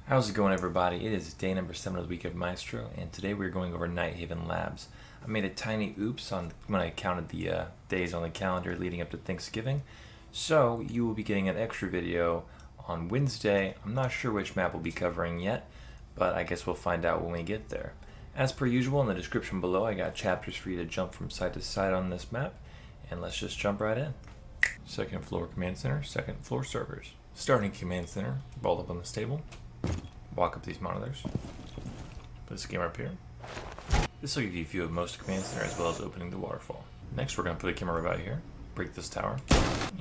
How's it going, everybody? It is day number 7 of the week of Maestro, and today we're going over Nighthaven Labs. I made a tiny oops on when I counted the days on the calendar leading up to Thanksgiving, so you will be getting an extra video on Wednesday. I'm not sure which map we'll be covering yet, but I guess we'll find out when we get there. As per usual, in the description below, I got chapters for you to jump from side to side on this map, and let's just jump right in. Second floor command center, second floor servers. Starting command center, vault up on this table. Walk up these monitors. Put this camera up here. This will give you a view of most command center as well as opening the waterfall. Next, we're going to put a camera right here, break this tower,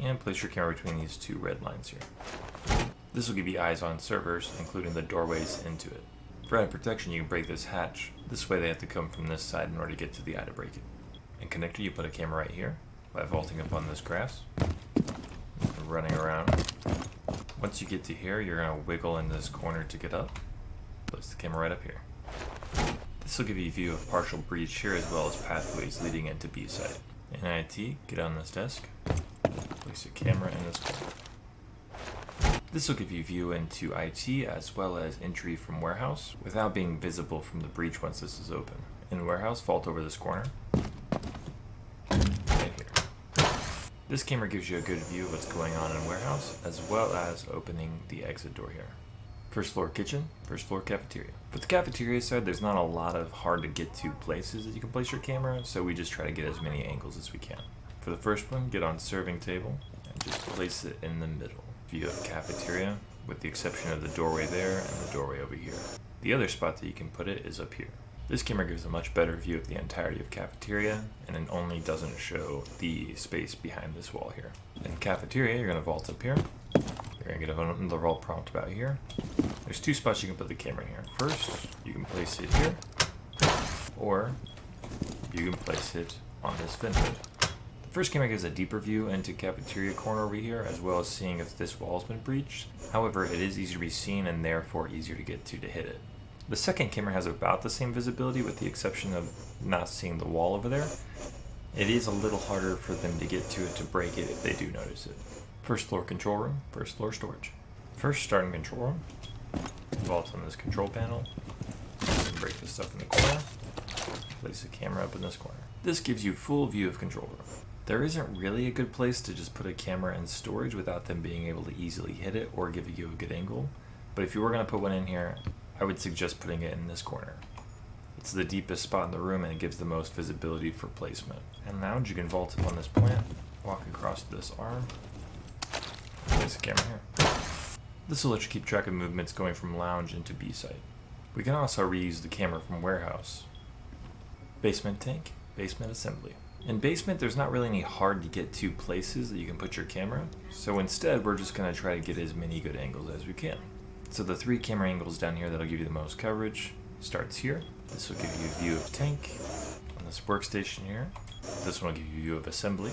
and place your camera between these two red lines here. This will give you eyes on servers, including the doorways into it. For added protection, you can break this hatch. This way they have to come from this side in order to get to the eye to break it. And connector, you put a camera right here by vaulting up on this grass, running around. Once you get to here, you're going to wiggle in this corner to get up. Place the camera right up here. This will give you a view of partial breach here as well as pathways leading into B site. In IT, get on this desk. Place a camera in this corner. This will give you a view into IT as well as entry from warehouse without being visible from the breach once this is open. In warehouse, vault over this corner. This camera gives you a good view of what's going on in warehouse, as well as opening the exit door here. First floor kitchen, first floor cafeteria. For the cafeteria side, there's not a lot of hard to get to places that you can place your camera, so we just try to get as many angles as we can. For the first one, get on serving table, and just place it in the middle. View of cafeteria, with the exception of the doorway there and the doorway over here. The other spot that you can put it is up here. This camera gives a much better view of the entirety of cafeteria, and it only doesn't show the space behind this wall here. In cafeteria, you're going to vault up here. You're going to get another vault prompt about here. There's two spots you can put the camera in here. First, you can place it here, or you can place it on this vent hood. The first camera gives a deeper view into cafeteria corner over here, as well as seeing if this wall's been breached. However, it is easier to be seen and therefore easier to get to hit it. The second camera has about the same visibility with the exception of not seeing the wall over there. It is a little harder for them to get to it to break it if they do notice it. First floor control room, first floor storage. First, starting control room. Vault on this control panel. And break this stuff in the corner. Place the camera up in this corner. This gives you full view of control room. There isn't really a good place to just put a camera in storage without them being able to easily hit it or give you a good angle. But if you were going to put one in here, I would suggest putting it in this corner. It's the deepest spot in the room and it gives the most visibility for placement. And lounge, you can vault up on this plant, walk across this arm, place the camera here. This will let you keep track of movements going from lounge into B site. We can also reuse the camera from warehouse. Basement tank, basement assembly. In basement, there's not really any hard to get to places that you can put your camera, so instead we're just going to try to get as many good angles as we can. So the 3 camera angles down here that'll give you the most coverage starts here. This will give you a view of tank on this workstation here. This one will give you a view of assembly,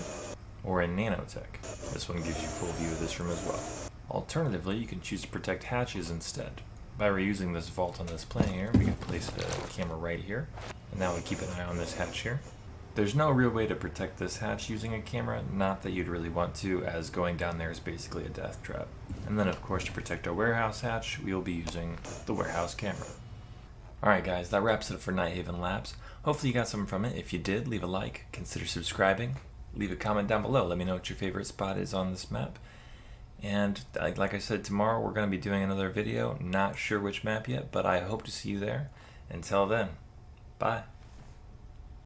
or in nanotech. This one gives you full view of this room as well. Alternatively, you can choose to protect hatches instead. By reusing this vault on this plane here, we can place the camera right here, and now we keep an eye on this hatch here. There's no real way to protect this hatch using a camera, not that you'd really want to, as going down there is basically a death trap. And then of course to protect our warehouse hatch, we'll be using the warehouse camera. Alright guys, that wraps it up for Nighthaven Labs. Hopefully you got something from it. If you did, leave a like, consider subscribing, leave a comment down below, let me know what your favorite spot is on this map. And like I said, tomorrow we're going to be doing another video, not sure which map yet, but I hope to see you there. Until then, bye.